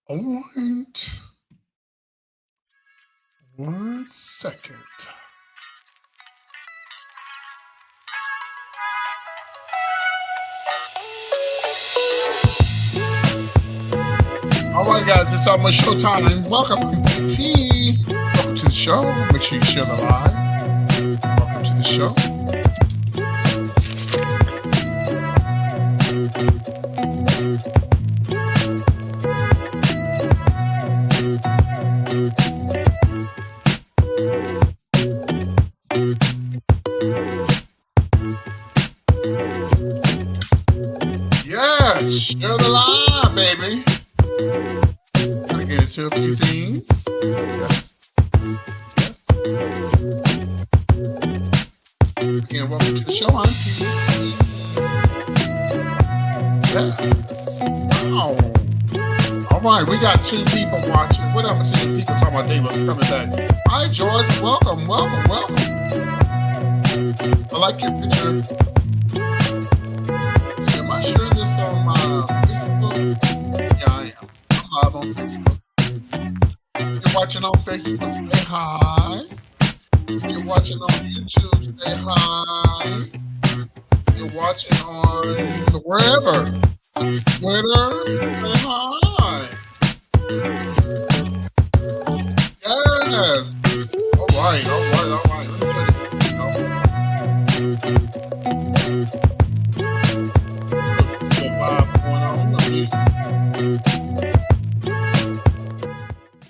All right. 1 second. All right, guys, it's almost showtime. Welcome, PT. Welcome to the show. Make sure you share the live. Welcome to the show. Yes, share the live, baby. Gotta get into a few things. Yes. Again, welcome to the show. I'm PT. Yes. Wow. All right, we got 2 people watching. What happened to the people talking about they was coming back? Hi, Joyce. Welcome. I like your picture. So am I sharing this on Facebook? Yeah, I am. I'm live on Facebook. If you're watching on Facebook, say hi. If you're watching on YouTube, say hi. If you're watching on wherever, Twitter, say hi. Yes. All right. Let me try this out. The vibe going on, the music.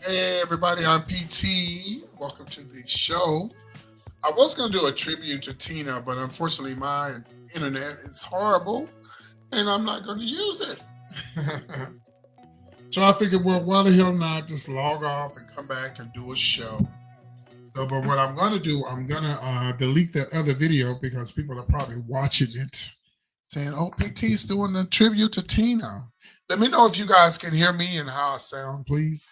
Hey, everybody, I'm PT. Welcome to the show. I was going to do a tribute to Tina, but unfortunately, my internet is horrible, and I'm not going to use it. So I figured, well, why the hell not just log off and come back and do a show. So, but what I'm going to do, I'm going to delete that other video because people are probably watching it saying, oh, PT's doing a tribute to Tina. Let me know if you guys can hear me and how I sound, please.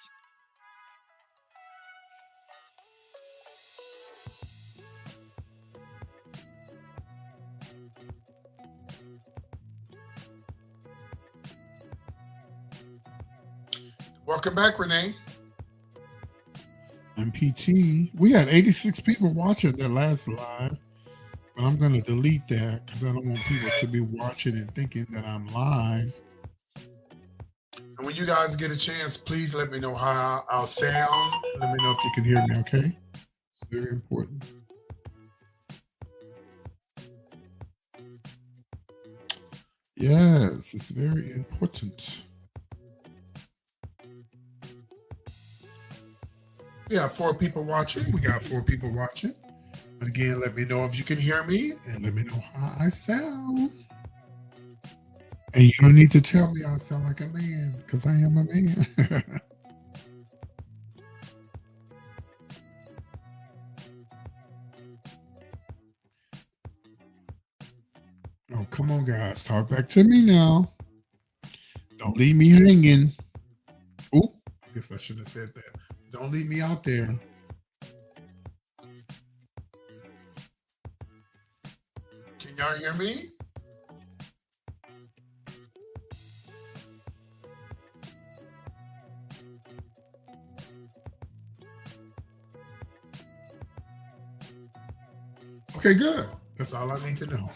Welcome back, Renee. I'm PT. We had 86 people watching their last live, but I'm going to delete that because I don't want people to be watching and thinking that I'm live. And when you guys get a chance, please let me know how I'll sound. Let me know if you can hear me, okay? It's very important. Yes, it's very important. We have 4 people watching. But again, let me know if you can hear me and let me know how I sound. And you don't need to tell me I sound like a man because I am a man. Oh, come on, guys. Talk back to me now. Don't leave me hanging. Oh, I guess I should have said that. Don't leave me out there. Can y'all hear me? Okay, good. That's all I need to know.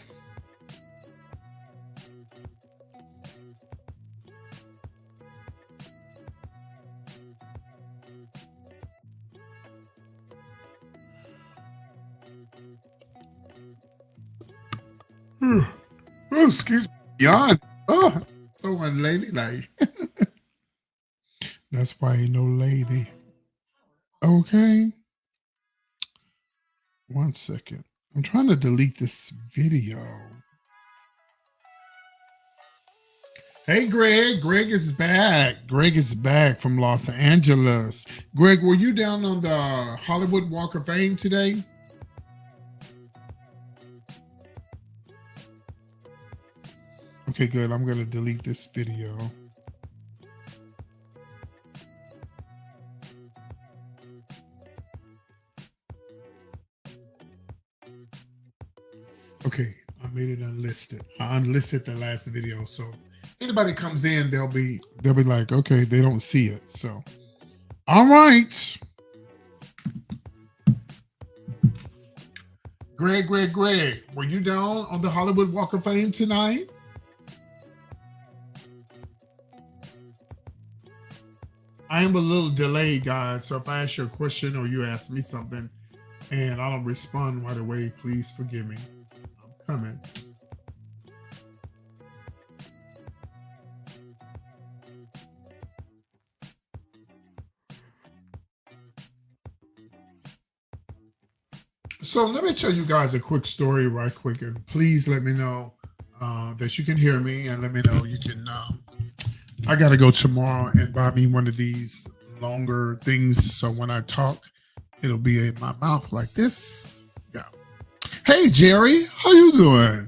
Oh, excuse me. Yawn. Oh, so unladylike. That's why ain't no lady. Okay. 1 second. I'm trying to delete this video. Hey, Greg. Greg is back. Greg is back from Los Angeles. Greg, were you down on the Hollywood Walk of Fame today? Okay, good. I'm going to delete this video. Okay, I made it unlisted. I unlisted the last video, so anybody comes in, they'll be like, okay, they don't see it. So, all right. Greg, were you down on the Hollywood Walk of Fame tonight? I am a little delayed, guys. So if I ask you a question or you ask me something and I don't respond right away, please forgive me. I'm coming. So let me tell you guys a quick story right quick, and please let me know that you can hear me, and let me know you can. I got to go tomorrow and buy me one of these longer things, so when I talk, it'll be in my mouth like this. Yeah. Hey, Jerry, how you doing?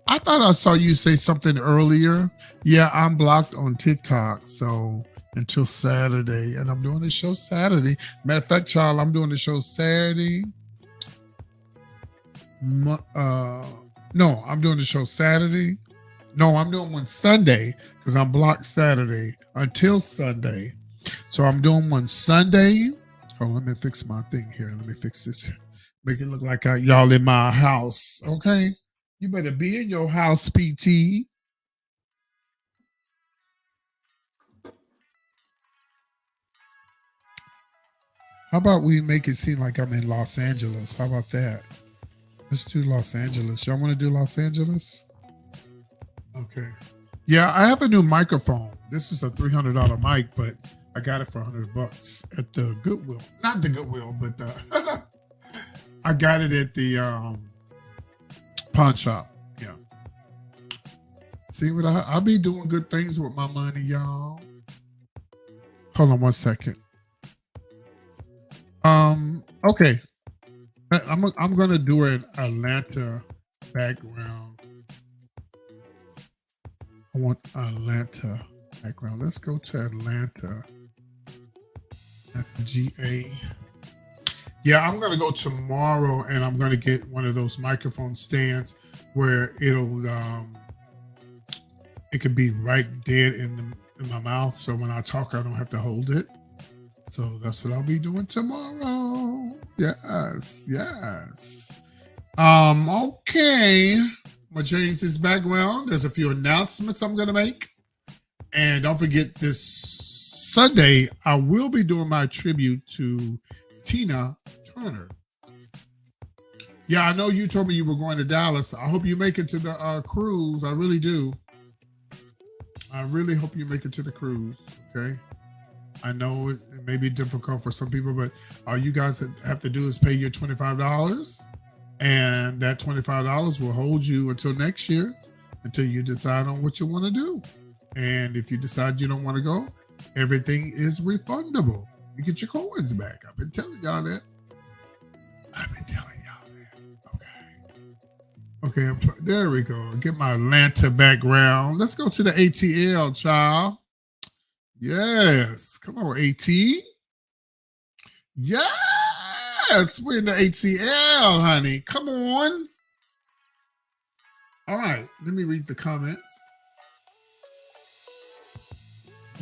I thought I saw you say something earlier. Yeah, I'm blocked on TikTok, so until Saturday, and I'm doing the show Saturday. Matter of fact, child, I'm doing the show Saturday. No, I'm doing the show Saturday. No, I'm doing one Sunday because I'm blocked Saturday until Sunday. So I'm doing one Sunday. Oh, let me fix my thing here. Let me fix this. Make it look like y'all in my house. Okay? You better be in your house, PT. How about we make it seem like I'm in Los Angeles? How about that? Let's do Los Angeles. Y'all want to do Los Angeles? Okay. Yeah, I have a new microphone. This is a $300 mic, but I got it for $100 at the Goodwill. Not the Goodwill, but I got it at the pawn shop. Yeah. See what I'll be doing good things with my money, y'all. Hold on 1 second. Okay. I'm gonna do an Atlanta background. I want Atlanta background. Let's go to Atlanta. GA. Yeah, I'm gonna go tomorrow and I'm gonna get one of those microphone stands where it could be right dead in my mouth. So when I talk, I don't have to hold it. So that's what I'll be doing tomorrow. Yes. Okay. I'm gonna change this background. There's a few announcements I'm gonna make. And don't forget, this Sunday, I will be doing my tribute to Tina Turner. Yeah, I know you told me you were going to Dallas. I hope you make it to the cruise. I really do. I really hope you make it to the cruise. Okay. I know it may be difficult for some people, but all you guys have to do is pay your $25, and that $25 will hold you until next year, until you decide on what you want to do. And if you decide you don't want to go, everything is refundable. You get your coins back. I've been telling y'all that. Okay, there we go. Get my Atlanta background. Let's go to the ATL, child. Yes. Come on, AT. Yes. We're in the ATL, honey. Come on. All right. Let me read the comments.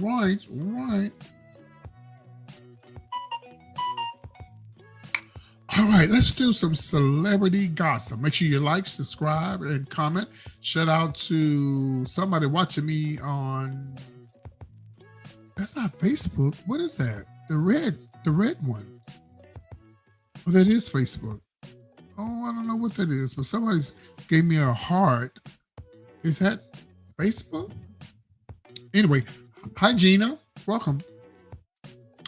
Right. All right, let's do some celebrity gossip. Make sure you like, subscribe, and comment. Shout out to somebody watching me on... That's not Facebook. What is that? The red one. Oh, that is Facebook. Oh, I don't know what that is, but somebody's gave me a heart. Is that Facebook. Anyway, hi Gina, welcome.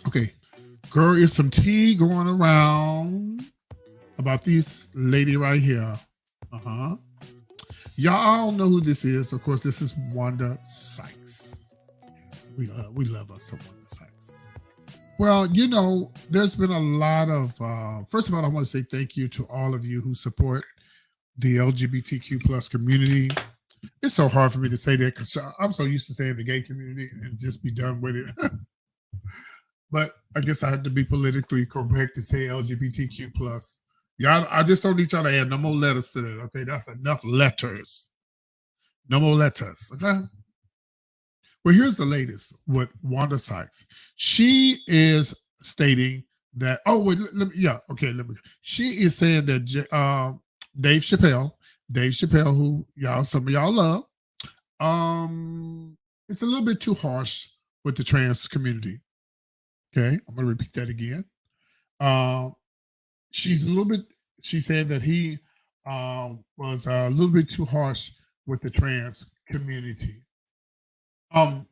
Okay, girl, is some tea going around about this lady right here. Uh huh. Y'all all know who this is. Of course, this is Wanda Sykes. Yes, we love us some Wanda Sykes. Well, there's been a lot of. First of all, I want to say thank you to all of you who support the LGBTQ plus community. It's so hard for me to say that because I'm so used to saying the gay community and just be done with it. But I guess I have to be politically correct to say LGBTQ plus. Y'all, I just don't need y'all to add no more letters to that. Okay, that's enough letters. No more letters. Okay. Well, here's the latest with Wanda Sykes. She is stating that. Oh, wait. Yeah. Okay. She is saying that Dave Chappelle, who some of y'all love, it's a little bit too harsh with the trans community. Okay, I'm gonna repeat that again. Um, she's a little bit. She said that he was a little bit too harsh with the trans community. Um,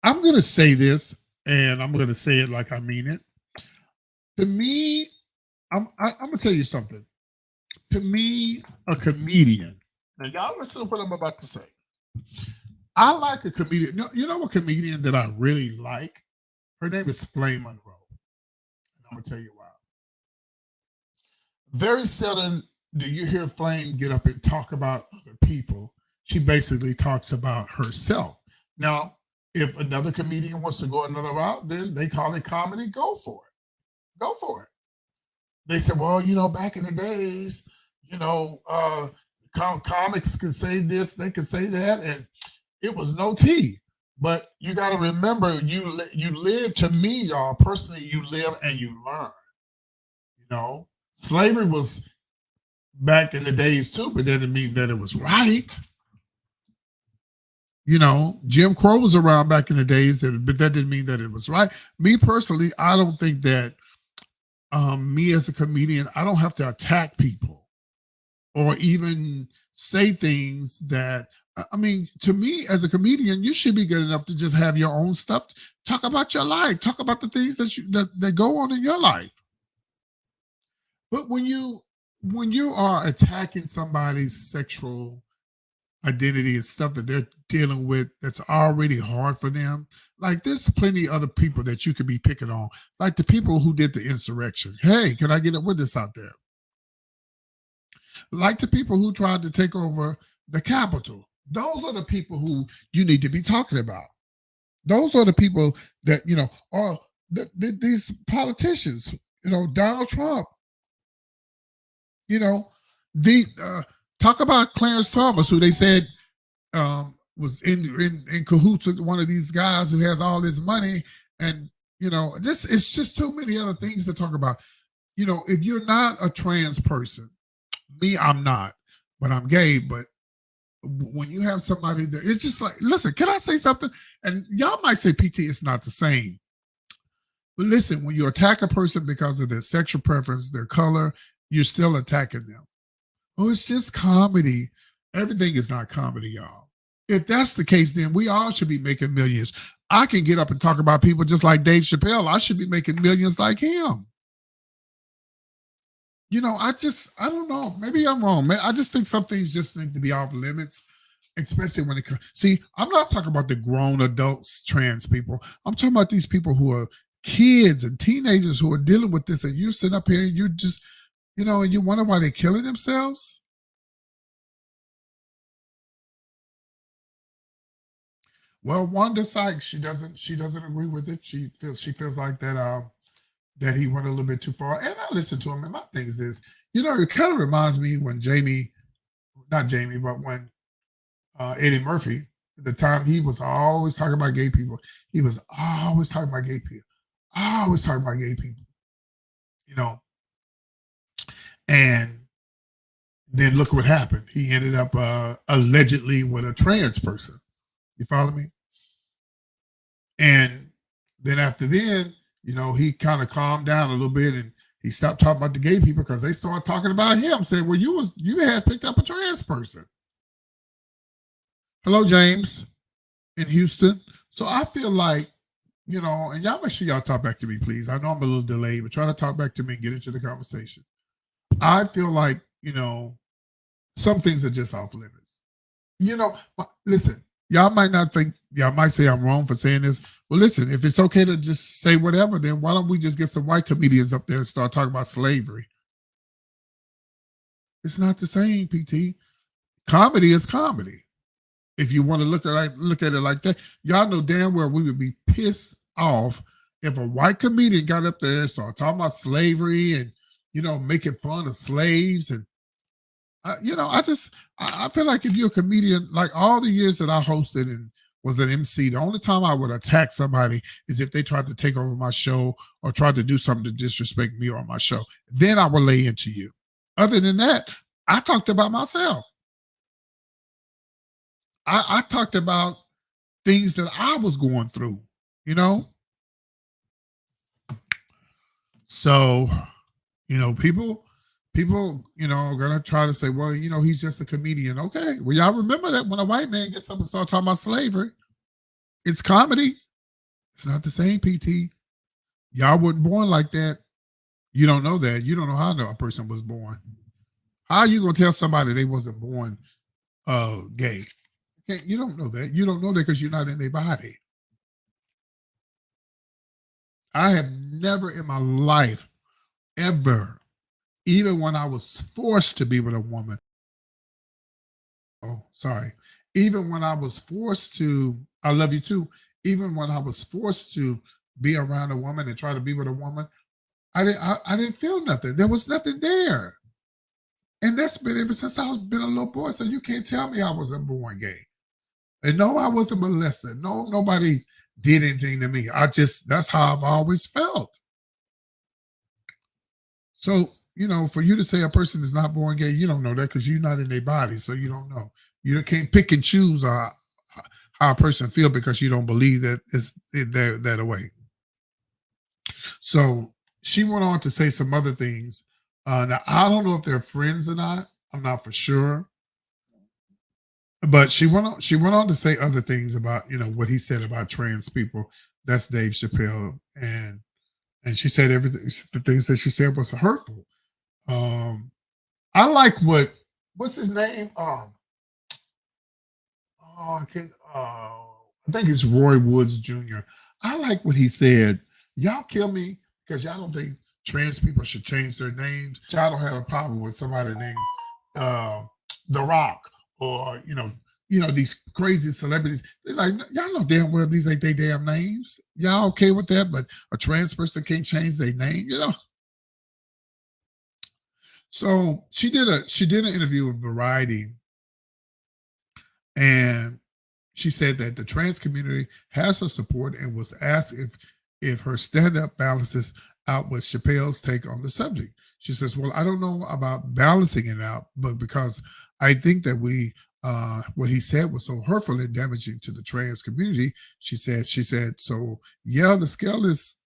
I'm gonna say this, and I'm gonna say it like I mean it. To me, I'm gonna tell you something. To me, a comedian. Now, y'all listen to what I'm about to say. I like a comedian. No, you know a comedian that I really like? Her name is Flame Monroe. And I'm gonna tell you why. Very seldom do you hear Flame get up and talk about other people. She basically talks about herself. Now, if another comedian wants to go another route, then they call it comedy. Go for it. Go for it. They said, well, back in the days, comics could say this, they could say that, and it was no tea. But you got to remember, you live. To me, y'all personally, you live and you learn. Slavery was back in the days too, but that didn't mean that it was right. Jim Crow was around back in the days, but that didn't mean that it was right. Me personally, I don't think that me as a comedian, I don't have to attack people or even say things that, I mean, to me as a comedian, you should be good enough to just have your own stuff. Talk about your life. Talk about the things that go on in your life. But when you are attacking somebody's sexual identity and stuff that they're dealing with that's already hard for them, like there's plenty of other people that you could be picking on, like the people who did the insurrection. Hey, can I get a witness out there? Like the people who tried to take over the Capitol. Those are the people who you need to be talking about. Those are the people that, are these politicians, Donald Trump, the talk about Clarence Thomas, who they said was in cahoots with one of these guys who has all this money. And, it's just too many other things to talk about. If you're not a trans person, me, I'm not, but I'm gay. But when you have somebody that it's just like, listen, can I say something? And y'all might say, PT, it's not the same. But listen, when you attack a person because of their sexual preference, their color, you're still attacking them. Oh, it's just comedy. Everything is not comedy, y'all. If that's the case, then we all should be making millions. I can get up and talk about people just like Dave Chappelle. I should be making millions like him. I don't know. Maybe I'm wrong, man. I just think some things just need to be off limits, especially when it comes. See, I'm not talking about the grown adults, trans people. I'm talking about these people who are kids and teenagers who are dealing with this, and you sit up here and you just, and you wonder why they're killing themselves. Well, Wanda Sykes, she doesn't agree with it. She feels like that he went a little bit too far. And I listen to him. And my thing is this, it kind of reminds me when not Jamie, but when Eddie Murphy, at the time, he was always talking about gay people. He was always talking about gay people. Always talking about gay people. And then look what happened. He ended up allegedly with a trans person. You follow me? And then after then, he kind of calmed down a little bit and he stopped talking about the gay people because they started talking about him, saying, well, you had picked up a trans person. Hello, James in Houston. So I feel like, and y'all make sure y'all talk back to me, please. I know I'm a little delayed, but try to talk back to me and get into the conversation. I feel like, some things are just off limits. Listen, y'all might not think, y'all might say I'm wrong for saying this. Well, listen, if it's okay to just say whatever, then why don't we just get some white comedians up there and start talking about slavery? It's not the same, PT. Comedy is comedy. If you want to look at it like that, y'all know damn well we would be pissed off if a white comedian got up there and started talking about slavery and making fun of slaves and I feel like if you're a comedian, like all the years that I hosted and was an MC, the only time I would attack somebody is if they tried to take over my show or tried to do something to disrespect me or my show. Then I would lay into you. Other than that, I talked about myself. I talked about things that I was going through, you know? So, people, are gonna try to say, well, he's just a comedian. Okay. Well, y'all remember that when a white man gets up and start talking about slavery, it's comedy. It's not the same, PT. Y'all weren't born like that. You don't know that. You don't know how a person was born. How are you gonna tell somebody they wasn't born gay? Okay, you don't know that. You don't know that because you're not in their body. I have never in my life ever, even when I was forced to be with a woman. Oh, sorry. Even when I was forced to, I love you too. Even when I was forced to be around a woman and try to be with a woman, I didn't feel nothing. There was nothing there. And that's been ever since I was been a little boy. So you can't tell me I wasn't born gay. And no, I wasn't molested. No, nobody did anything to me. That's how I've always felt. So, for you to say a person is not born gay, you don't know that because you're not in their body. So you don't know. You can't pick and choose how a person feel because you don't believe that it's that way. So she went on to say some other things. Now I don't know if they're friends or not. I'm not for sure. But she went on to say other things about what he said about trans people. That's Dave Chappelle, and she said everything. The things that she said was hurtful. Um, I like what's his name? Oh, I think it's Roy Woods Jr. I like what he said. Y'all kill me because y'all don't think trans people should change their names. Y'all don't have a problem with somebody named uh, The Rock or these crazy celebrities. It's like y'all know damn well these ain't their damn names. Y'all okay with that? But a trans person can't change their name. So she did an interview with Variety, and she said that the trans community has her support and was asked if her stand-up balances out with Chappelle's take on the subject. She says, "Well, I don't know about balancing it out, but because I think that what he said was so hurtful and damaging to the trans community." She said, so yeah, the scale is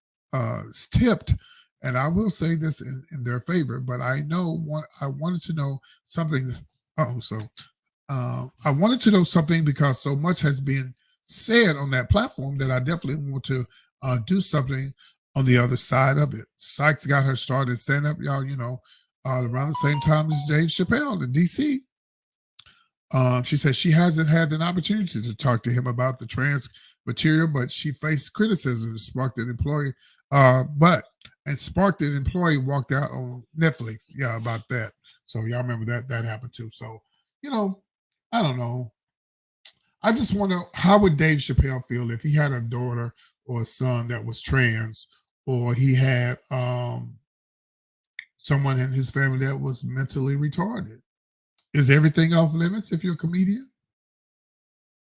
tipped, and I will say this in their favor, but I wanted to know something. Oh, so I wanted to know something because so much has been said on that platform that I definitely want to do something on the other side of it. Sykes got her started stand up, y'all, around the same time as Dave Chappelle in DC. She said she hasn't had an opportunity to talk to him about the trans material, but she faced criticism and sparked an employee walked out on Netflix. Yeah, about that. So y'all remember that happened too. So, you know, I don't know. I just wonder how would Dave Chappelle feel if he had a daughter or a son that was trans, or he had someone in his family that was mentally retarded. Is everything off limits if you're a comedian?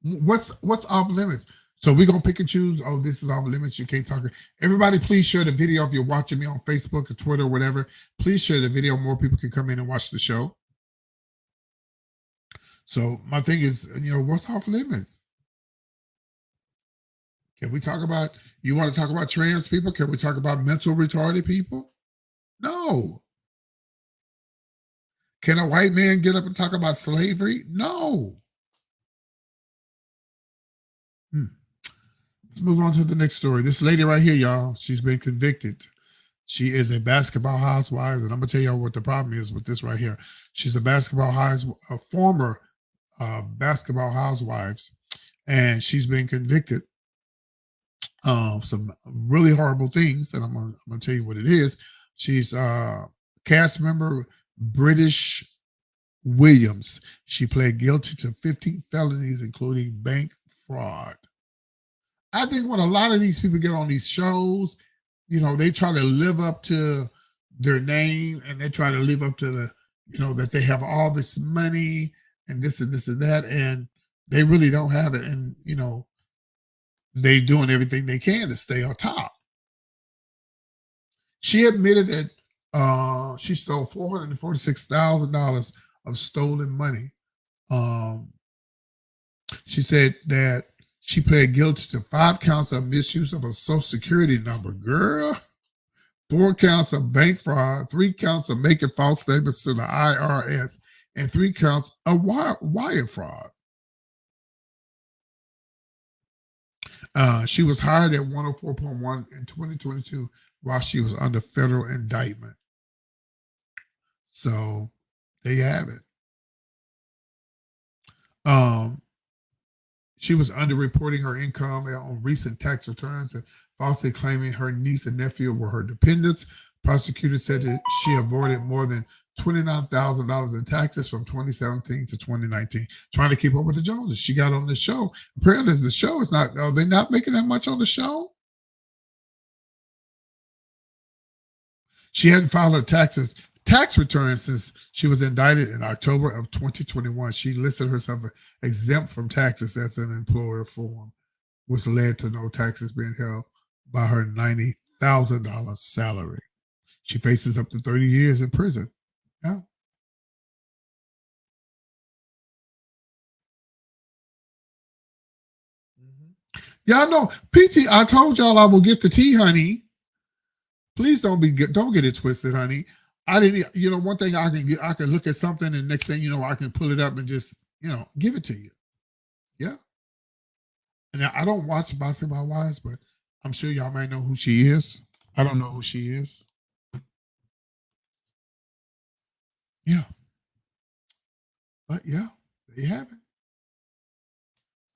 What's off limits? So we're gonna pick and choose. Oh, this is off limits. You can't talk. Everybody, please share the video if you're watching me on Facebook or Twitter or whatever. Please share the video. More people can come in and watch the show. So my thing is, what's off limits? Can we talk about? You want to talk about trans people? Can we talk about mental retarded people? No. Can a white man get up and talk about slavery? No. Hmm. Let's move on to the next story. This lady right here, y'all, she's been convicted. She is a basketball housewife, and I'm gonna tell y'all what the problem is with this right here. She's a former basketball housewives, and she's been convicted of some really horrible things. And I'm gonna tell you what it is. She's cast member British Williams. She pled guilty to 15 felonies, including bank fraud. I think when a lot of these people get on these shows, they try to live up to their name, and they try to live up to that they have all this money and this and this and that, and they really don't have it. And, they doing everything they can to stay on top. She admitted that she stole $446,000 of stolen money. Um, she said that she pled guilty to 5 counts of misuse of a social security number. Girl, 4 counts of bank fraud, 3 counts of making false statements to the IRS, and 3 counts of wire fraud. She was hired at 104.1 in 2022 while she was under federal indictment. So there you have it. She was underreporting her income on recent tax returns and falsely claiming her niece and nephew were her dependents. Prosecutors said that she avoided more than $29,000 in taxes from 2017 to 2019, trying to keep up with the Joneses. She got on the show. Apparently, the show is not, are they not making that much on the show? She hadn't filed her tax return since she was indicted in October of 2021. She listed herself exempt from taxes as an employer form, which led to no taxes being held by her $90,000 salary. She faces up to 30 years in prison. Yeah. Yeah, I know. PT, I told y'all I will get the tea, honey. Please don't get it twisted, honey. I didn't, one thing I can look at something, and next thing you know, I can pull it up and just, give it to you. Yeah. And I don't watch Basketball Wives, but I'm sure y'all might know who she is. I don't know who she is. Yeah. But yeah, there you have it.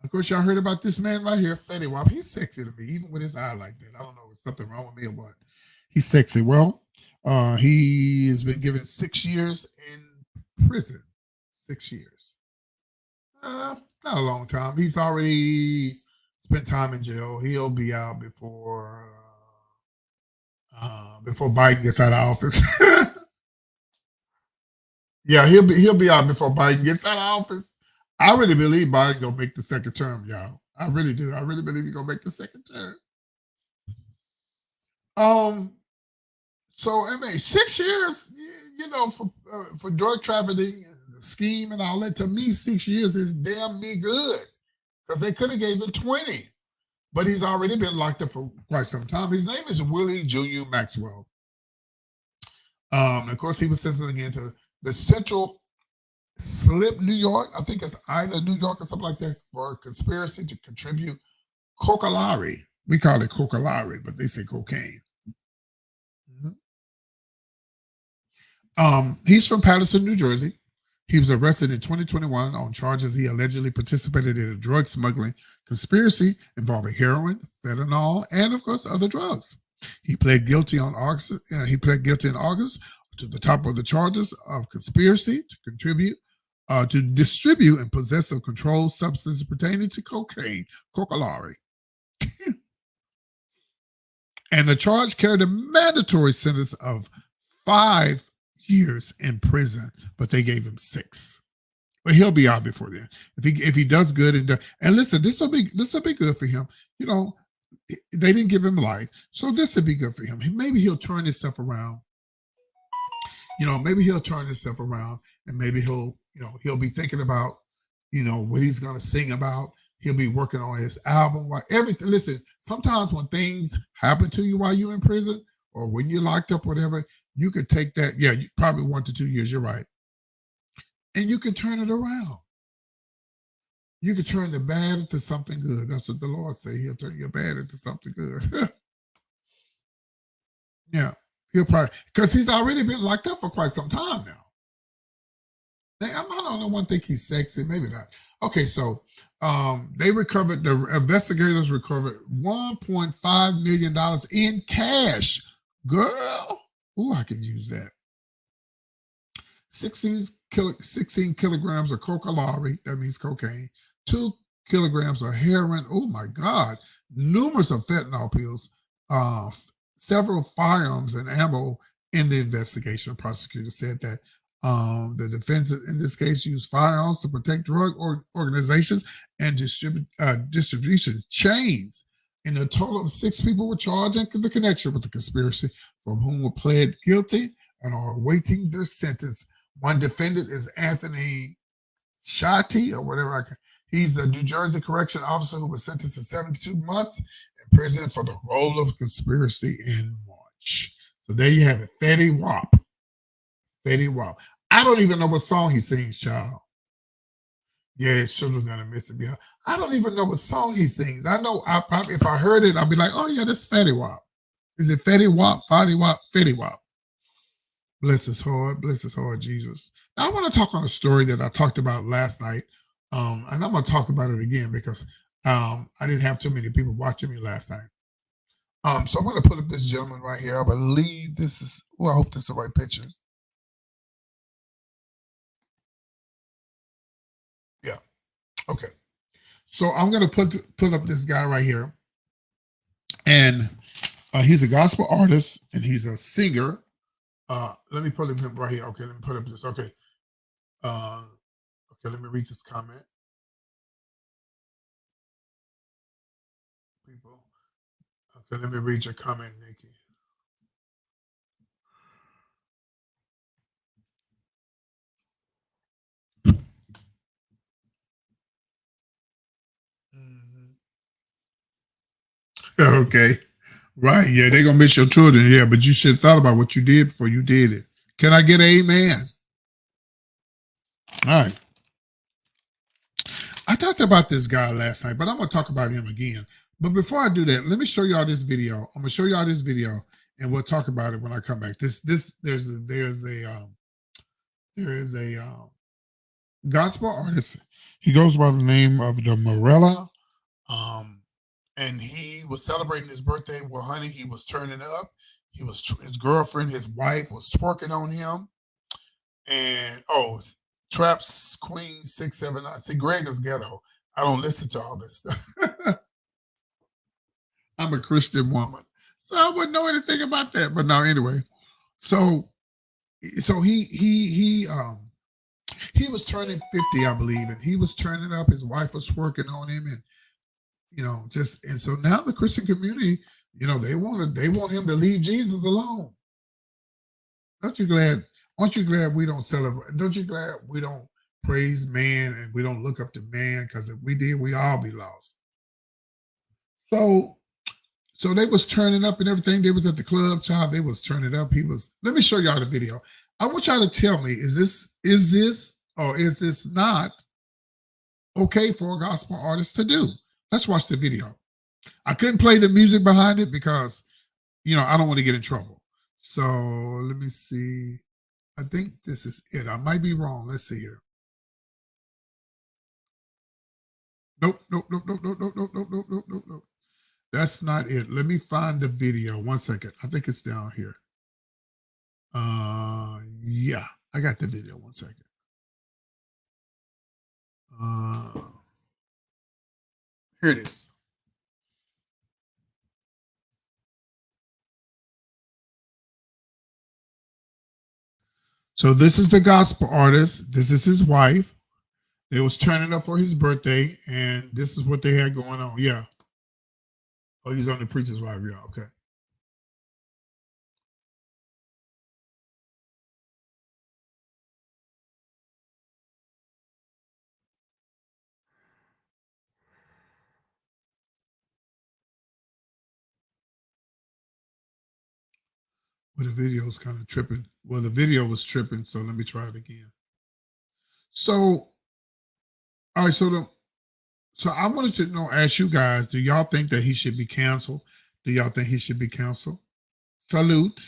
Of course, y'all heard about this man right here, Fetty Wap. He's sexy to me, even with his eye like that. I don't know if something wrong with me or what. He's sexy. Well, he has been given 6 years in prison. 6 years. Not a long time. He's already spent time in jail. He'll be out before Biden gets out of office. Yeah, he'll be out before Biden gets out of office. I really believe Biden gonna make the second term, y'all. I really do. I really believe he's gonna make the second term. Um. So I mean, 6 years, for drug trafficking, and the scheme, and all that. To me, 6 years is damn me good because they could have gave him 20, but he's already been locked up for quite some time. His name is Willie Junior Maxwell. Of course, he was sentenced again to the Central Slip, New York. I think it's Ida, New York, or something like that, for a conspiracy to contribute cocaine. We call it cocaine, but they say cocaine. Mhm. He's from Patterson, New Jersey. He was arrested in 2021 on charges he allegedly participated in a drug smuggling conspiracy involving heroin, fentanyl, and of course other drugs. He pled guilty on August. He pled guilty in August to the top of the charges of conspiracy to contribute, to distribute and possess of controlled substances pertaining to cocaine. And the charge carried a mandatory sentence of 5 years in prison, but they gave him 6. But he'll be out before then. If he does good and listen, this will be good for him. They didn't give him life, so this will be good for him. Maybe he'll turn his stuff around. Maybe he'll turn his stuff around, and maybe he'll be thinking about what he's gonna sing about. He'll be working on his album. While everything. Listen, sometimes when things happen to you while you're in prison or when you're locked up, whatever, you could take that. Yeah, probably 1 to 2 years. You're right, and you can turn it around. You can turn the bad into something good. That's what the Lord say. He'll turn your bad into something good. Yeah, he'll probably because he's already been locked up for quite some time now. I'm not the only one think he's sexy. Maybe not. Okay, so they recovered. The investigators recovered $1.5 million in cash. Girl, ooh, I could use that. 16 kilograms of cocaine, that means cocaine, 2 kilograms of heroin, oh my God, numerous of fentanyl pills, uh, several firearms and ammo in the investigation. Prosecutor said that the defense in this case used firearms to protect drug organizations and distribution chains. In a total of 6 people were charged in the connection with the conspiracy, from whom were pled guilty and are awaiting their sentence. One defendant is Anthony Shotty or whatever. He's a New Jersey correction officer who was sentenced to 72 months in prison for the role of conspiracy in March. So there you have it. Fetty Wap. Fetty Wap. I don't even know what song he sings, child. Yeah, his children gonna miss it. Yeah. I don't even know what song he sings. I know I probably if I heard it, I'll be like, oh yeah, that's Fetty Wap. Is it Fetty Wap, Fetty Wap, Fetty Wap? Bless his heart, Jesus. Now, I want to talk on a story that I talked about last night, and I'm going to talk about it again because I didn't have too many people watching me last night. So I'm going to put up this gentleman right here. I believe this is. Well, I hope this is the right picture. Yeah. Okay. So I'm going to put up this guy right here, and he's a gospel artist and he's a singer. Let me put him right here. Okay. Let me put up this. Okay. Okay. Let me read this comment. People. Okay, let me read your comment, Nikki. Mhm. Okay. Right. Yeah, they're gonna miss your children. Yeah, but you should have thought about what you did before you did it. Can I get an amen? All right. I talked about this guy last night, but I'm gonna talk about him again. But before I do that, let me show y'all this video. I'm gonna show y'all this video, and we'll talk about it when I come back. There's a gospel artist. He goes by the name of the Morella. Um, and he was celebrating his birthday. Well, honey, he was turning up. His girlfriend, his wife, was twerking on him. And Traps Queen 679. See, Greg is ghetto. I don't listen to all this stuff. I'm a Christian woman, so I wouldn't know anything about that. But now, anyway, so he was turning 50, I believe, and he was turning up. His wife was working on him, and just and so now the Christian community, they want him to leave Jesus alone. Aren't you glad? Aren't you glad we don't celebrate? Don't you glad we don't praise man and we don't look up to man? Because if we did, we all be lost. So so they was turning up and everything. They was at the club, child. They was turning up. He was. Let me show y'all the video. I want y'all to tell me: is this or is this not okay for a gospel artist to do? Let's watch the video. I couldn't play the music behind it because I don't want to get in trouble. So let me see. I think this is it. I might be wrong. Let's see here. Nope, nope, nope, nope, nope, nope, nope, nope, nope, nope, nope, nope. That's not it. Let me find the video. One second. I think it's down here. Yeah, I got the video. One second. Uh, Here it is. So this is the gospel artist. This is his wife. They was turning up for his birthday, and this is what they had going on. Yeah. Oh, he's on the preacher's wife. Yeah. Okay. Well, the video is kind of tripping. Well, the video was tripping, so let me try it again. So, all right. So So I wanted to know, ask you guys, do y'all think that he should be canceled? Do y'all think he should be canceled? Salute.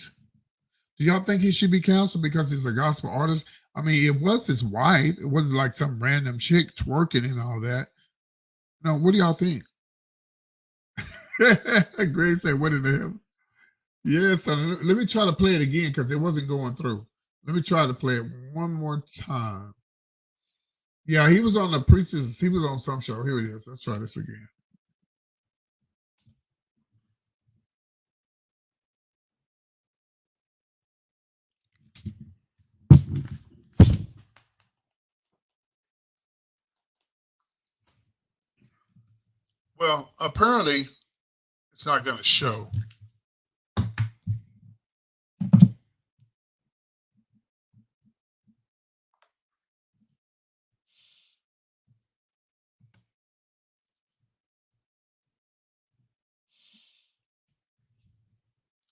Do y'all think he should be canceled because he's a gospel artist? I mean, it was his wife. It wasn't like some random chick twerking and all that. No, what do y'all think? Grace said, "What in the hell?" Yeah, so let me try to play it again because it wasn't going through. Let me try to play it one more time. Yeah, he was on the preachers. He was on some show. Here it is. Let's try this again. Well, apparently it's not going to show.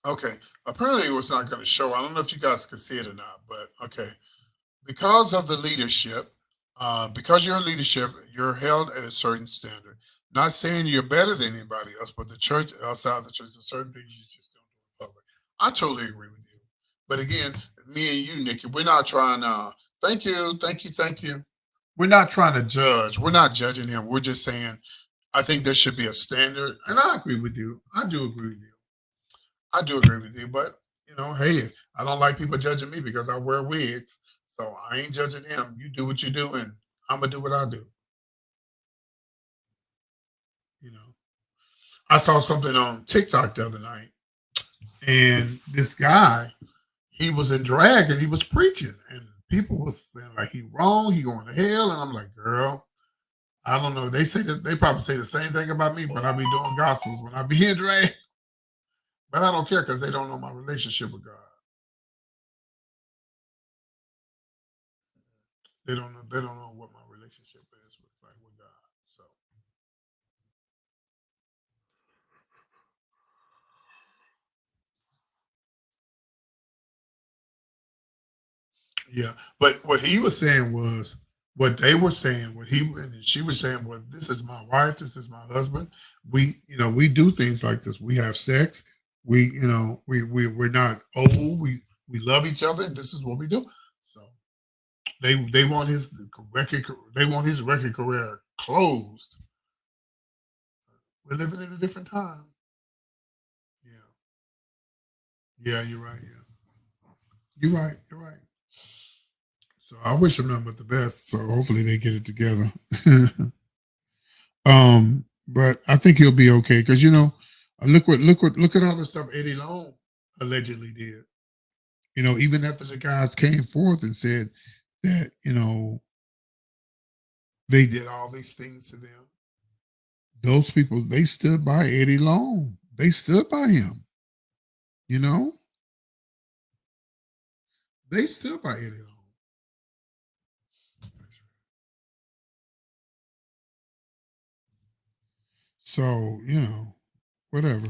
Okay. Apparently it was not going to show. I don't know if you guys can see it or not, but okay. Because of the leadership, because you're in leadership, you're held at a certain standard. Not saying you're better than anybody else, but the church, outside the church, there's certain things you just don't do in public. I totally agree with you. But again, me and you, Nikki, we're not trying to, thank you, thank you, thank you. We're not trying to judge. We're not judging him. We're just saying, I think there should be a standard. And I agree with you. I do agree with you. I do agree with you, but hey, I don't like people judging me because I wear wigs. So I ain't judging him. You do what you do, and I'm gonna do what I do. You know, I saw something on TikTok the other night, and this guy, he was in drag and he was preaching, and people was saying like he wrong, he going to hell, and I'm like, girl, I don't know. They say that they probably say the same thing about me when I be doing gospels when I be in drag, but I don't care because they don't know my relationship with God. They don't know. They don't know what my relationship is with God. So yeah, but what he was saying was what they were saying. What he and she was saying was, "This is my wife. This is my husband. We do things like this. We have sex. We're not old. We love each other, and this is what we do." So they want his record. They want his record career closed. We're living in a different time. Yeah, yeah, you're right. Yeah, you're right. You're right. So I wish them nothing but the best. So hopefully they get it together. But I think he'll be okay because look at all the stuff Eddie Long allegedly did. Even after the guys came forth and said that they did all these things to them, those people they stood by Eddie Long. They stood by him. You know, they stood by Eddie Long. So whatever.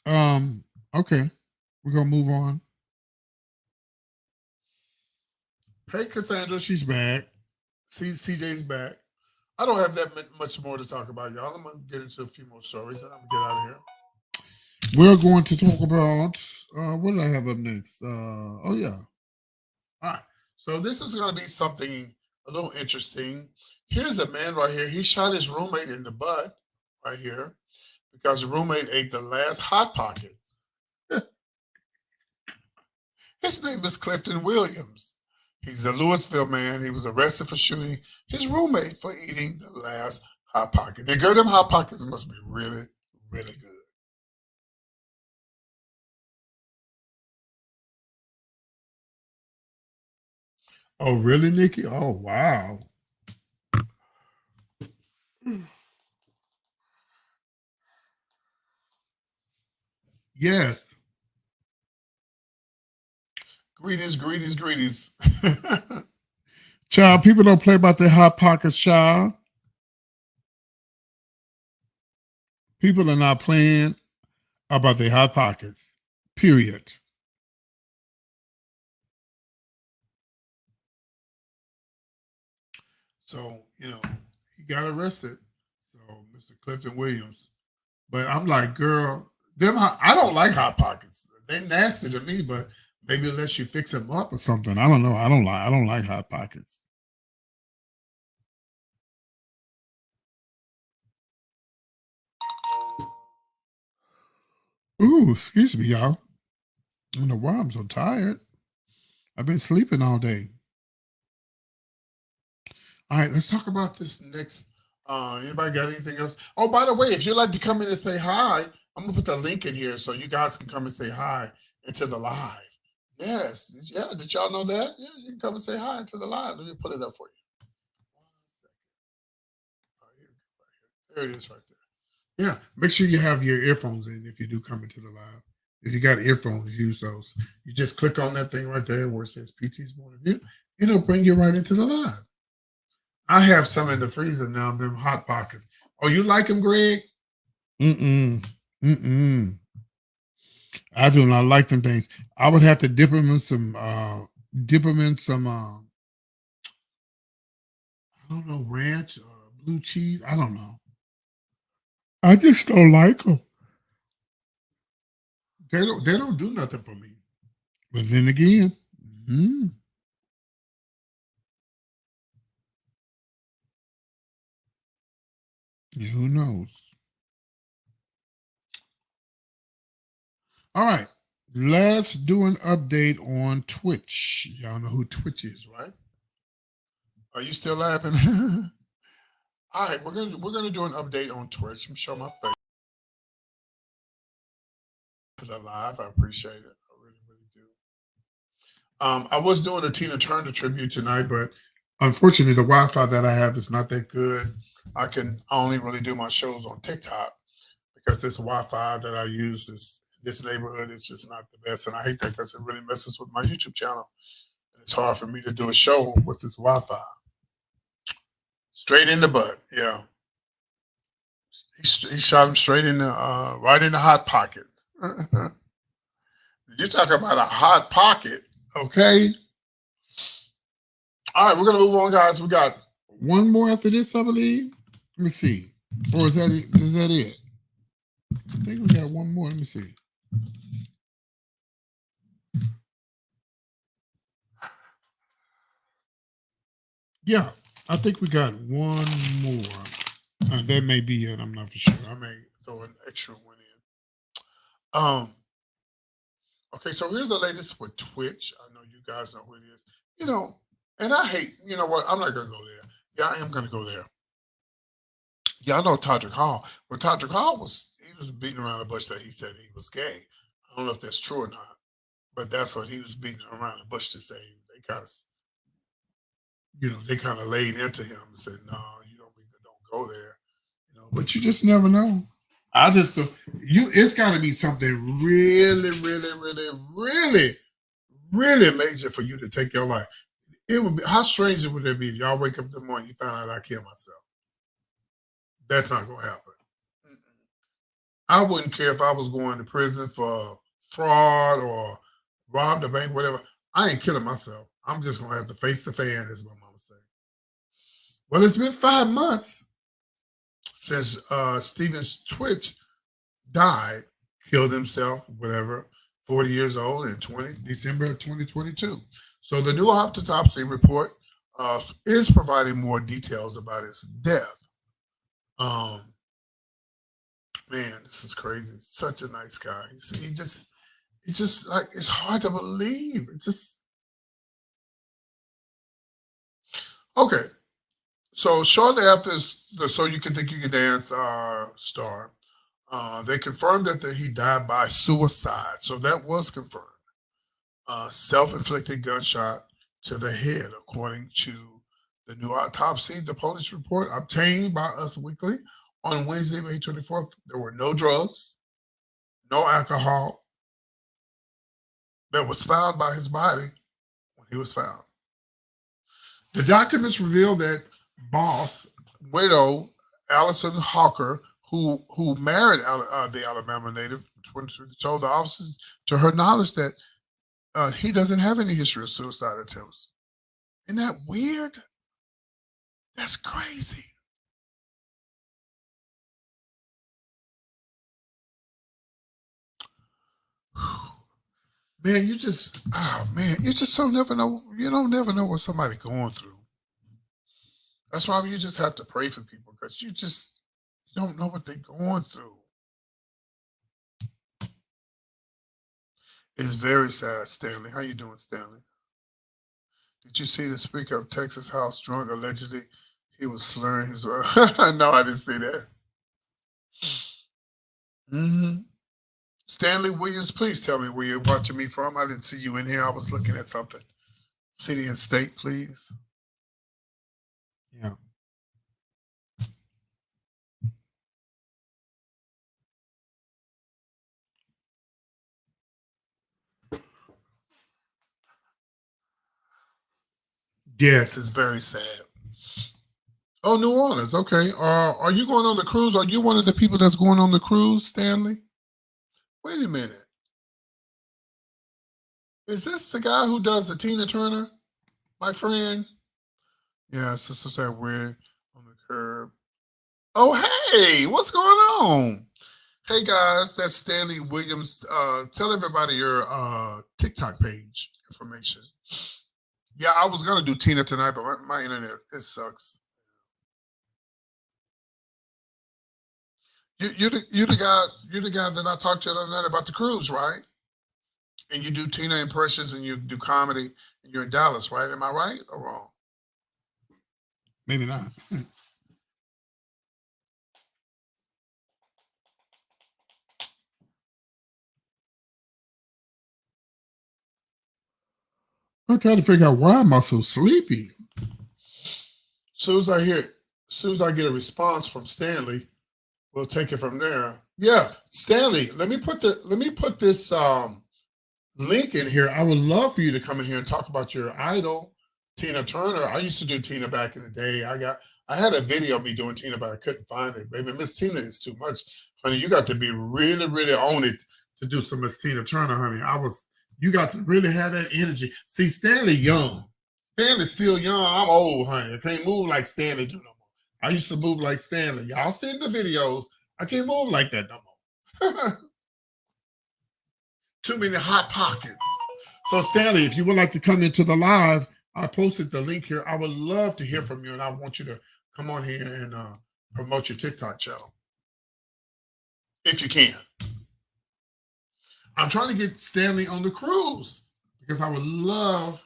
Um, okay, we're gonna move on. Hey, Cassandra, she's back. CJ's back. I don't have that much more to talk about, y'all. I'm gonna get into a few more stories, and I'm gonna get out of here. We're going to talk about what did I have up next? Oh yeah. All right. So this is gonna be something a little interesting. Here's a man right here. He shot his roommate in the butt right here because the roommate ate the last hot pocket. His name is Clifton Williams. He's a Louisville man. He was arrested for shooting his roommate for eating the last hot pocket. And girl, them hot pockets must be really, really good. Oh, really, Nikki? Oh, wow. Yes. Greetings, greetings, greetings. Child, people don't play about their hot pockets, child. People are not playing about their hot pockets. Period. So, he he got arrested. So Mr. Clifton Williams. But I'm like, girl, I don't like hot pockets. They nasty to me, but maybe unless you fix them up or something. I don't know. I don't like hot pockets. Ooh, excuse me, y'all. I don't know why I'm so tired. I've been sleeping all day. All right, let's talk about this next. Anybody got anything else? Oh, by the way, if you'd like to come in and say hi, I'm gonna put the link in here so you guys can come and say hi into the live. Yes, yeah. Did y'all know that? Yeah, you can come and say hi into the live. Let me put it up for you. 1 second. Oh, here, right here. There it is, right there. Yeah, make sure you have your earphones in if you do come into the live. If you got earphones, use those. You just click on that thing right there where it says PT's Point of View. It'll bring you right into the live. I have some in the freezer now, them hot pockets. Oh, you like them, Greg? Mm-mm. Mm-mm. I do not like them things. I would have to dip them in some, I don't know, ranch or blue cheese. I don't know. I just don't like them. They don't do nothing for me. But then again, mhm, yeah, who knows? All right. Let's do an update on Twitch. Y'all know who Twitch is, right? Are you still laughing? All right, we're gonna do an update on Twitch. I'm show my face to the live. I appreciate it. I really, really do. I was doing a Tina Turner tribute tonight, but unfortunately, the Wi-Fi that I have is not that good. I can only really do my shows on TikTok because this Wi-Fi that I use is this neighborhood is just not the best, and I hate that because it really messes with my YouTube channel. And it's hard for me to do a show with this Wi-Fi. Straight in the butt, yeah. He shot him straight in the right in the hot pocket. You talk about a hot pocket, okay? All right, we're gonna move on, guys. We got one more after this, I believe. Let me see. Or is that it? Is that it? I think we got one more. Let me see. Yeah, I think we got one more. That may be it. I'm not for sure. I may throw an extra one in. Okay, so here's the latest with Twitch. I know you guys know who it is. You know, and I hate, you know what? I'm not gonna go there. Yeah, I am gonna go there. Yeah, I know Todrick Hall. But Todrick Hall was beating around the bush that he said he was gay. I don't know if that's true or not, but that's what he was beating around the bush to say. They kind of, they kind of laid into him and said, "No, you don't go there." But you just never know. I just it's got to be something really, really, really, really, really major for you to take your life. It would be how strange it would it be if y'all wake up in the morning you found out I killed myself. That's not gonna happen. I wouldn't care if I was going to prison for fraud or robbed a bank, whatever. I ain't killing myself. I'm just gonna have to face the fan, as my mama said. Well, it's been 5 months since Stephen's Twitch died, killed himself, whatever, 40 years old in December of 2022. So the new autopsy report is providing more details about his death. Um, man, this is crazy. Such a nice guy. He just like it's hard to believe. It's just okay. So shortly after the "So You Can Think You Can Dance" star, they confirmed that he died by suicide. So that was confirmed. Self-inflicted gunshot to the head, according to the new autopsy. The police report obtained by Us Weekly on Wednesday, May 24th. There were no drugs, no alcohol that was found by his body when he was found. The documents reveal that boss widow Allison Hawker, who married the Alabama native, told the officers, to her knowledge, that he doesn't have any history of suicide attempts. Isn't that weird? That's crazy. Man, you just, oh man, you just don't never know. You don't never know what somebody going through. That's why you just have to pray for people because you just don't know what they're going through. It's very sad, Stanley. How you doing, Stanley? Did you see the Speaker of Texas House drunk? Allegedly, he was slurring his. No, I didn't see that. Hmm. Stanley Williams, please tell me where you're watching me from. I didn't see you in here. I was looking at something. City and state, please. Yeah. Yes, it's very sad. Oh, New Orleans. Okay. Are you going on the cruise? Are you one of the people that's going on the cruise, Stanley? Wait a minute. Is this the guy who does the Tina Turner? My friend? Yeah, Sister said we're on the curb. Oh, hey, what's going on? Hey guys, that's Stanley Williams. Tell everybody your TikTok page information. Yeah, I was gonna do Tina tonight, but my internet it sucks. You the guy that I talked to the other night about the cruise, right? And you do Tina impressions and you do comedy and you're in Dallas, right? Am I right or wrong? Maybe not. I'm trying to figure out why am I so sleepy. Soon as I hear, soon as I get a response from Stanley, we'll take it from there. Yeah, Stanley, let me put this link in here. I would love for you to come in here and talk about your idol, Tina Turner. I used to do Tina back in the day. I had a video of me doing Tina, but I couldn't find it. Baby, Miss Tina is too much. Honey, you got to be really, really on it to do some Miss Tina Turner, honey. You got to really have that energy. See, Stanley young. Stanley's still young. I'm old, honey. I can't move like Stanley do no more. I used to move like Stanley. Y'all seen the videos. I can't move like that no more. Too many hot pockets. So, Stanley, if you would like to come into the live, I posted the link here. I would love to hear from you, and I want you to come on here and promote your TikTok channel if you can. I'm trying to get Stanley on the cruise because I would love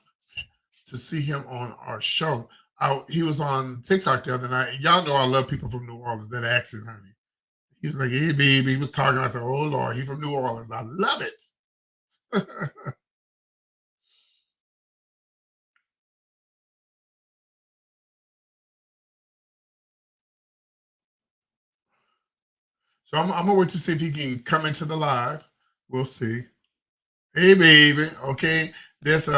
to see him on our show. He was on TikTok the other night. Y'all know I love people from New Orleans, that accent, honey. He was like, hey, baby. He was talking. I said, oh, Lord, he's from New Orleans. I love it. So I'm gonna wait to see if he can come into the live. We'll see. Hey, baby. Okay, there's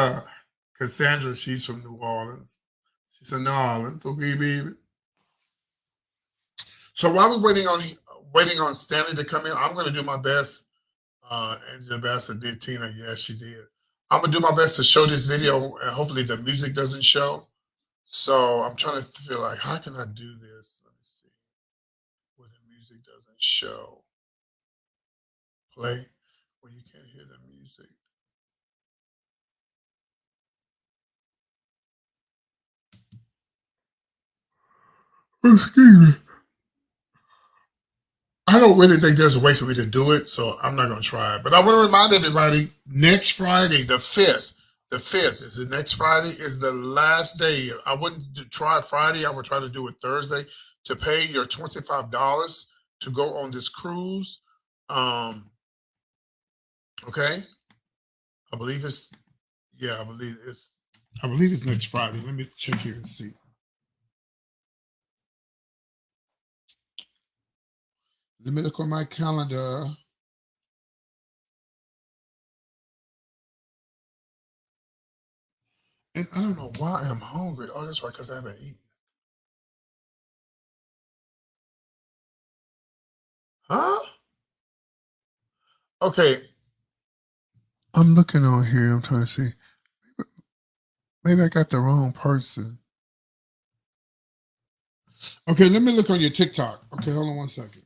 Cassandra. She's from New Orleans. She's in New Orleans. Okay, baby. So while we're waiting on Stanley to come in, I'm gonna do my best. Angela Bassett did Tina. Yes, she did. I'm gonna do my best to show this video, and hopefully the music doesn't show. So I'm trying to feel like how can I do this? Let me see where the music doesn't show. Play where you can't hear the music. Excuse me. I don't really think there's a way for me to do it, so I'm not going to try it. But I want to remind everybody: next Friday, the 5th is the next Friday is the last day. I wouldn't try Friday. I would try to do it Thursday to pay your $25 to go on this cruise. Um, okay, I believe it's yeah, I believe it's next Friday. Let me check here and see. Let me look on my calendar. And I don't know why I'm hungry. Oh, that's right, because I haven't eaten. Huh? Okay. I'm looking on here. I'm trying to see. Maybe I got the wrong person. Okay, let me look on your TikTok. Okay, hold on one second.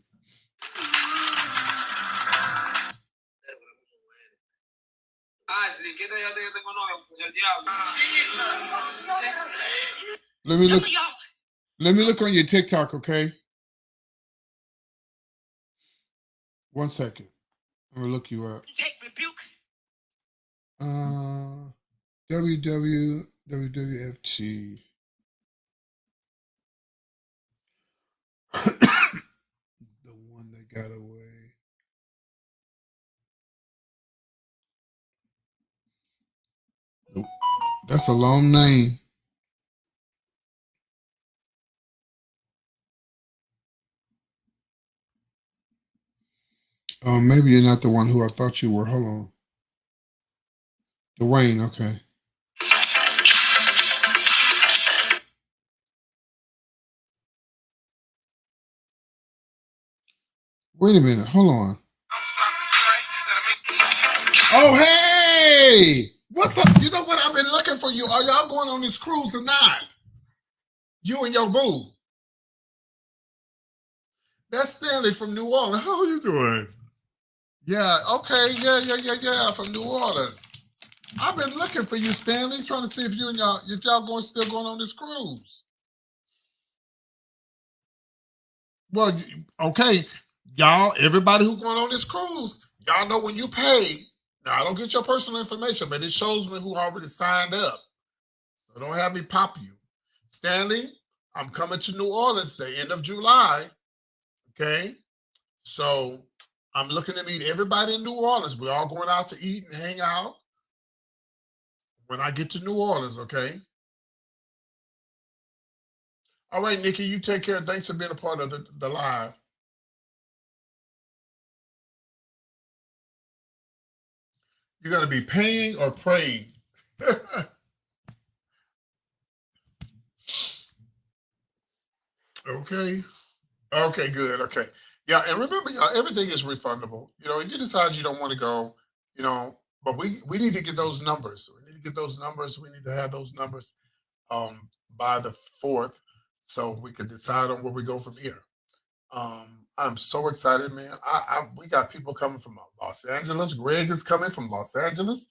Let me look on your TikTok, okay? 1 second. I'm gonna look you up. WWFT. The one that got away. Nope. That's a long name. Maybe you're not the one who I thought you were. Hold on. Dwayne, okay. Wait a minute. Hold on. Oh, hey! What's up? You know what? I've been looking for you. Are y'all going on this cruise tonight? You and your boo. That's Stanley from New Orleans. How are you doing? Yeah, okay. Yeah. From New Orleans. I've been looking for you, Stanley, trying to see if y'all still going on this cruise. Well, okay, y'all, everybody who's going on this cruise, y'all know when you pay. Now I don't get your personal information, but it shows me who already signed up. So don't have me pop you. Stanley, I'm coming to New Orleans the end of July. Okay. So I'm looking to meet everybody in New Orleans. We're all going out to eat and hang out when I get to New Orleans, okay? All right, Nikki, you take care. Thanks for being a part of the live. You're going to be paying or praying? Okay. Okay, good. Okay. Yeah, and remember, y'all, everything is refundable. You know, if you decide you don't want to go, you know, but we need to get those numbers. We need to get those numbers. We need to have those numbers by the 4th so we can decide on where we go from here. I'm so excited, man. We got people coming from Los Angeles. Greg is coming from Los Angeles.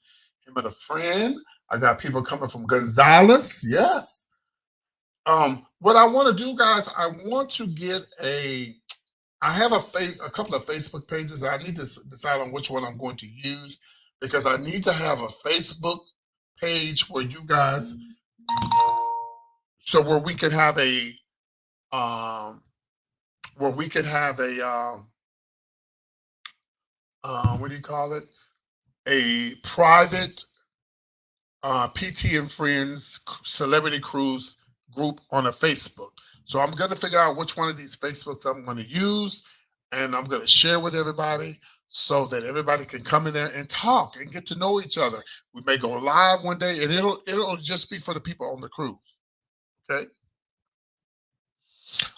Him and a friend. I got people coming from Gonzales. Yes. What I want to do, guys, I want to get I have a couple of Facebook pages. I need to decide on which one I'm going to use because I need to have a Facebook page where you guys, so where we could have a what do you call it? A private PT and Friends Celebrity Cruise group on a Facebook. So I'm going to figure out which one of these Facebooks I'm going to use, and I'm going to share with everybody so that everybody can come in there and talk and get to know each other. We may go live one day, and it'll just be for the people on the cruise. Okay.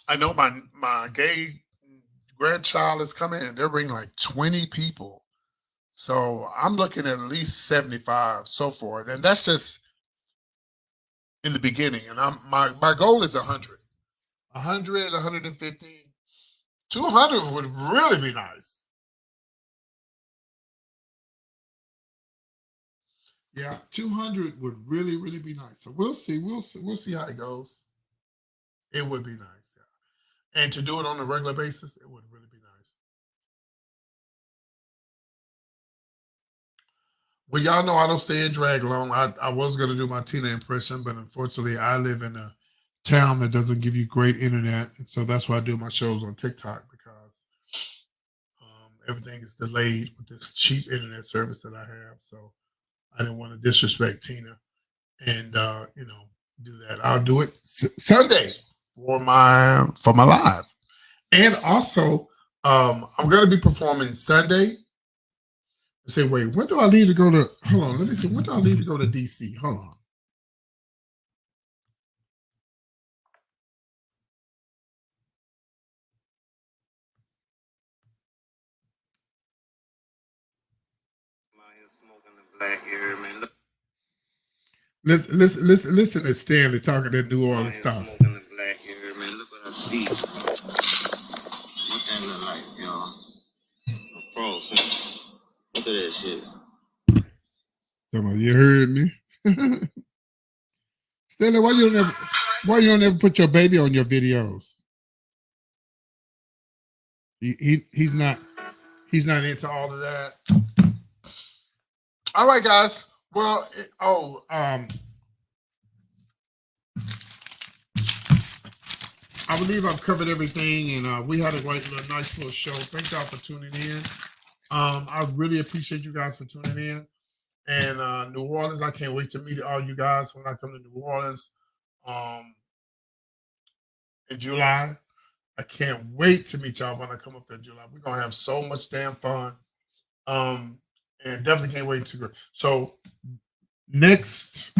I know my gay grandchild is coming, and they're bringing like 20 people. So I'm looking at least 75 so far, and that's just in the beginning. And my goal is 100, 150, 200 would really be nice. Yeah, 200 would really, really be nice. So we'll see. We'll see how it goes. It would be nice, yeah. And to do it on a regular basis, it would really be nice. Well, y'all know I don't stay in drag long. I was going to do my Tina impression, but unfortunately, I live in a town that doesn't give you great internet. And so that's why I do my shows on TikTok because everything is delayed with this cheap internet service that I have. So I didn't want to disrespect Tina and, do that. I'll do it Sunday for my live. And also, I'm going to be performing Sunday. Say, wait, when do I leave to go to? Hold on, let me see. When do I leave to go to DC? Hold on. Listen to Stanley talking that New Orleans stuff. Look what I see. What that look like, y'all? Look at that shit. You heard me. Stanley, why you don't ever put your baby on your videos? He's not into all of that. All right, guys. Well, I believe I've covered everything, and we had a nice little show. Thank y'all for tuning in. I really appreciate you guys for tuning in. And New Orleans, I can't wait to meet all you guys when I come to New Orleans in July. I can't wait to meet y'all when I come up there in July. We're gonna have so much damn fun. And definitely can't wait to go. So next,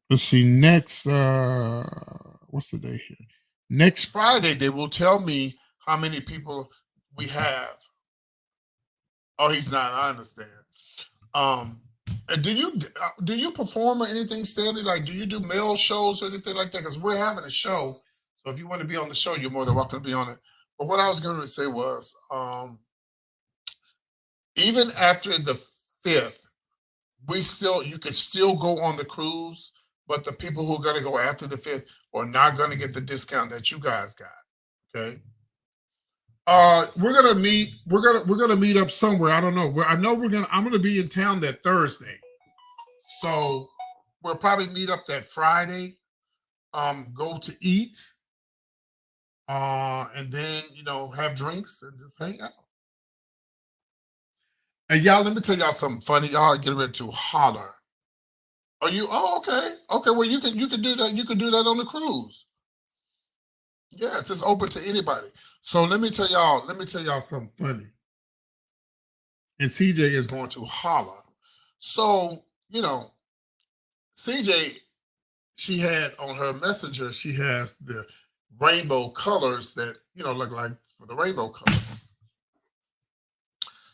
let's see, next what's the day here? Next Friday, they will tell me how many people we have. Oh, he's not. I understand. And do you perform or anything, Stanley? Like, do you do male shows or anything like that? Because we're having a show. So if you want to be on the show, you're more than welcome to be on it. But what I was going to say was, even after the 5th, you could still go on the cruise, but the people who are going to go after the 5th are not going to get the discount that you guys got. Okay. We're gonna meet. We're gonna meet up somewhere. I don't know where. I know I'm gonna be in town that Thursday, so we'll probably meet up that Friday. Go to eat, and then have drinks and just hang out. And y'all, let me tell y'all something funny. Y'all get ready to holler. Are you? Oh, okay. Okay. Well, you can do that. You can do that on the cruise. Yes, it's open to anybody. So let me tell y'all something funny. And CJ is going to holler. So, CJ, she had on her messenger, she has the rainbow colors that, look like for the rainbow colors.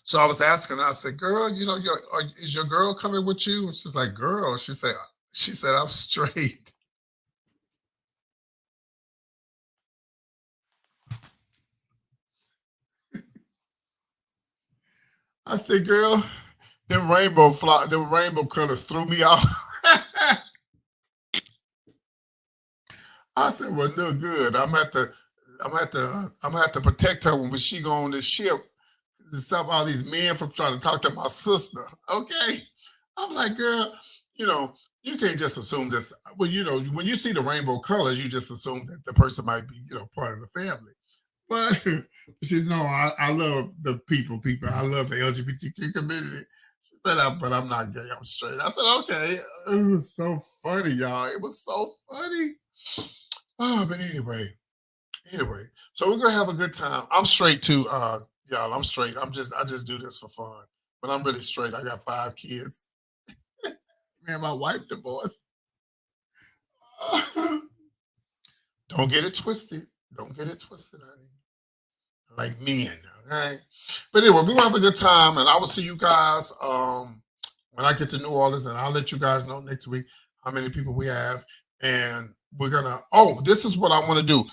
So I was asking her, I said, girl, is your girl coming with you? And she's like, girl, she said, I'm straight. I said, girl, them rainbow colors threw me off. I said, well, no good. I'm gonna have to protect her when she go on this ship to stop all these men from trying to talk to my sister. Okay. I'm like, girl, you can't just assume this. Well, when you see the rainbow colors, you just assume that the person might be, part of the family. But she says, no, I love the people. I love the LGBTQ community. She said, but I'm not gay. I'm straight. I said, okay. It was so funny, y'all. It was so funny. Oh, but anyway. So we're gonna have a good time. I'm straight too, y'all. I'm straight. I just do this for fun. But I'm really straight. I got 5 kids. Me and my wife divorced. Don't get it twisted. Don't get it twisted, honey. Like men, okay? But anyway, we're gonna have a good time, and I will see you guys when I get to New Orleans, and I'll let you guys know next week how many people we have. And we're gonna this is what I want to do.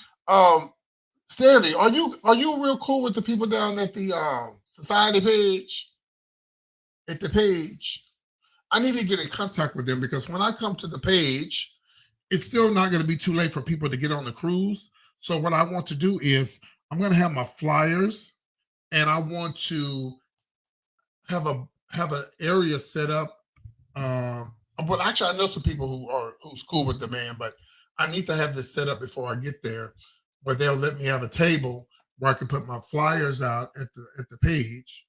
Stanley, are you real cool with the people down at the society page? At the page, I need to get in contact with them because when I come to the page, it's still not going to be too late for people to get on the cruise. So what I want to do is I'm going to have my flyers, and I want to have an area set up. But actually, I know some people who's cool with the man, but I need to have this set up before I get there, where they'll let me have a table where I can put my flyers out at the page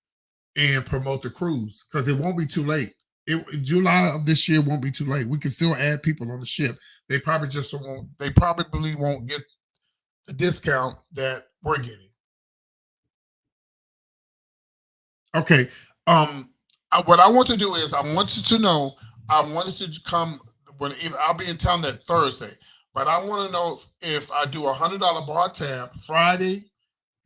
and promote the cruise because it won't be too late. July of this year won't be too late. We can still add people on the ship. They probably won't get the discount that we're getting. Okay. What I want to do is I wanted to come I'll be in town that Thursday, but I want to know if I do $100 bar tab Friday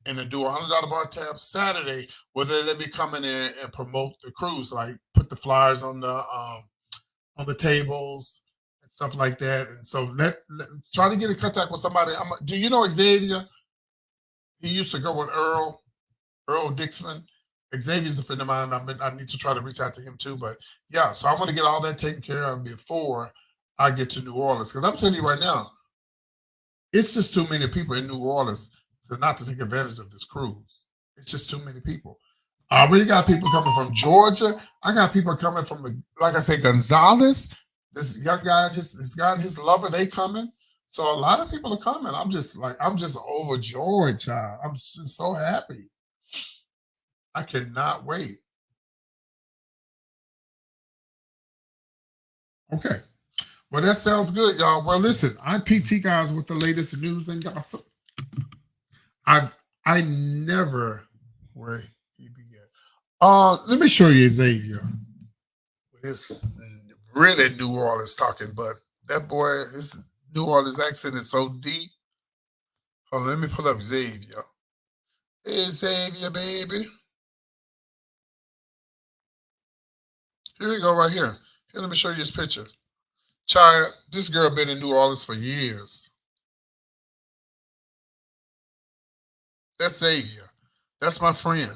and then do $100 bar tab Saturday, will they let me come in there and promote the cruise, like put the flyers on the tables and stuff like that. And so let try to get in contact with somebody. Do you know Xavier? He used to go with Earl Dixman. Xavier's a friend of mine. I need to try to reach out to him too. But yeah, so I want to get all that taken care of before I get to New Orleans. Because I'm telling you right now, it's just too many people in New Orleans to not to take advantage of this cruise. It's just too many people. I already got people coming from Georgia. I got people coming from, like I say, Gonzales. This young guy, this guy and his lover, they coming. So a lot of people are coming. I'm just overjoyed, child. I'm just so happy. I cannot wait. Okay. Well, that sounds good, y'all. Well, listen, I'm PT guys with the latest news and gossip. I I never where he be at. Let me show you Xavier. This really New Orleans talking, but that boy, his New Orleans accent is so deep. Hold on, let me pull up Xavier. Hey Xavier, baby. Here we go, right here. Here, let me show you his picture. Child, this girl been in New Orleans for years. That's Xavier. That's my friend.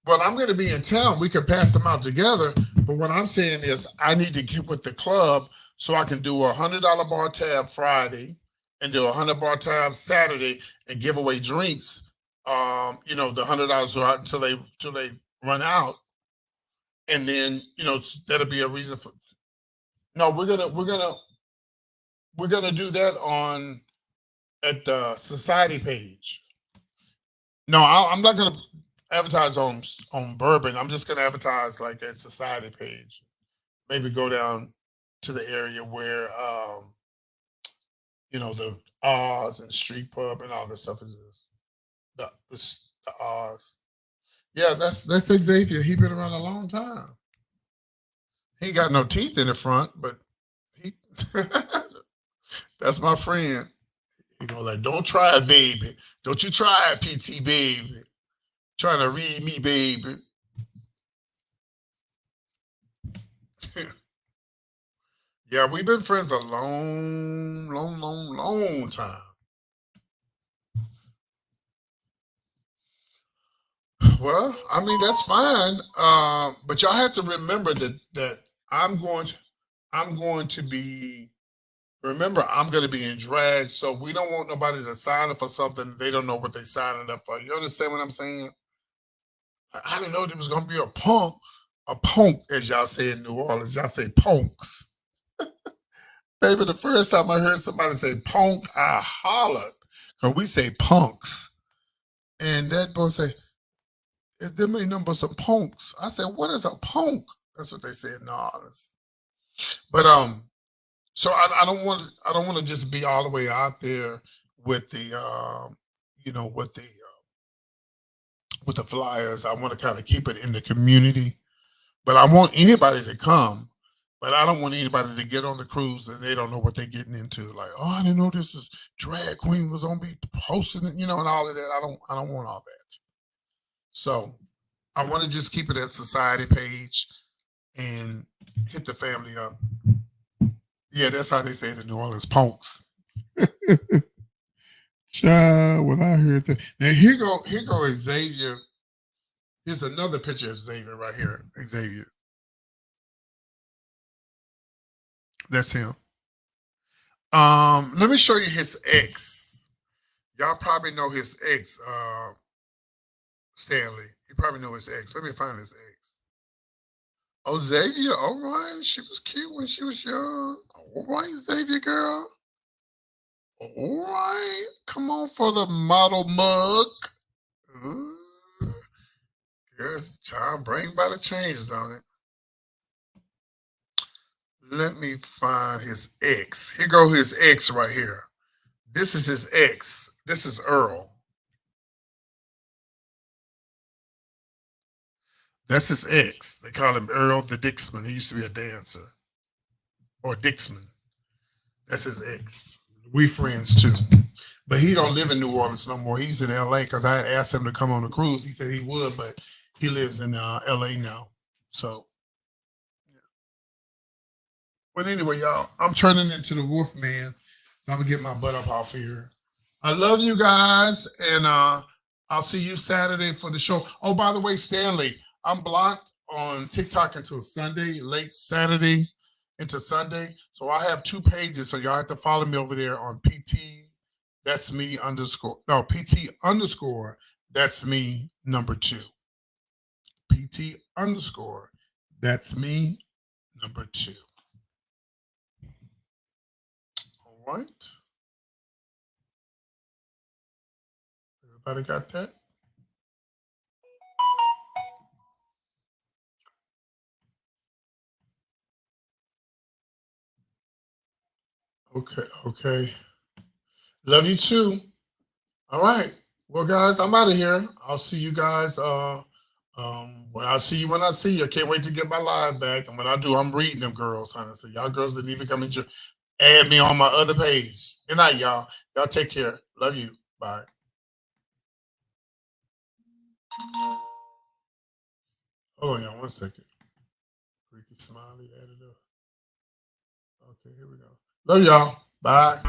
Well, I'm going to be in town. We can pass them out together. But what I'm saying is, I need to get with the club so I can do $100 bar tab Friday and do $100 bar tab Saturday and give away drinks. The $100 until they run out, and then that'll be a reason for. No, we're gonna do that on at the society page. No, I'm not gonna advertise on bourbon. I'm just gonna advertise like at society page. Maybe go down to the area where the Oz and street pub and all this stuff is. The Oz. Yeah, that's Xavier. He been around a long time. He ain't got no teeth in the front, but he that's my friend. Like, don't try it, baby. Don't you try it, PT baby. Trying to read me, baby. Yeah, we've been friends a long, long, long, long time. Well, I mean that's fine. But y'all have to remember that I'm going to be. Remember, I'm going to be in drag, so we don't want nobody to sign up for something they don't know what they signing up for. You understand what I'm saying? I didn't know there was going to be a punk, as y'all say in New Orleans. Y'all say punks. Baby, the first time I heard somebody say punk, I hollered. Because we say punks. And that boy say, there ain't nothing but some punks. I said, what is a punk? That's what they say in New Orleans. But so I don't want to just be all the way out there with the with the flyers. I want to kind of keep it in the community. But I want anybody to come. But I don't want anybody to get on the cruise and they don't know what they're getting into. Like, oh, I didn't know this is drag queen was gonna be posting it, and all of that. I don't want all that. So I want to just keep it at society page and hit the family up. Yeah, that's how they say it in New Orleans, punks. Child, when I heard that. Now here go Xavier. Here's another picture of Xavier right here. Xavier. That's him. Let me show you his ex. Y'all probably know his ex, Stanley. You probably know his ex. Let me find his ex. Oh, Xavier. All right. She was cute when she was young. All right, Xavier girl. All right. Come on for the model mug. Ooh. Girls, time bring by the changes on it. Let me find his ex. Here go his ex right here. This is his ex. This is Earl. That's his ex. They call him Earl the Dixman. He used to be a dancer. Or Dixman. That's his ex. We friends too. But he don't live in New Orleans no more. He's in LA because I had asked him to come on the cruise. He said he would, but he lives in LA now. So, but anyway, y'all, I'm turning into the Wolf Man. So I'm gonna get my butt up off here. I love you guys, and I'll see you Saturday for the show. Oh, by the way, Stanley, I'm blocked on TikTok until Sunday, late Saturday into Sunday. So I have two pages, so y'all have to follow me over there on PT. That's me underscore no PT underscore. That's me number 2. PT underscore. That's me number 2. All right. Everybody got that? Okay, okay. Love you too. All right. Well, guys, I'm out of here. I'll see you guys. When I see you, when I see you, I can't wait to get my live back. And when I do, I'm reading them girls, honestly. Y'all girls didn't even come and add me on my other page. Good night, y'all. Y'all take care. Love you. Bye. Hold on, y'all. 1 second. Freaky smiley added up. Okay, here we go. Love y'all. Bye.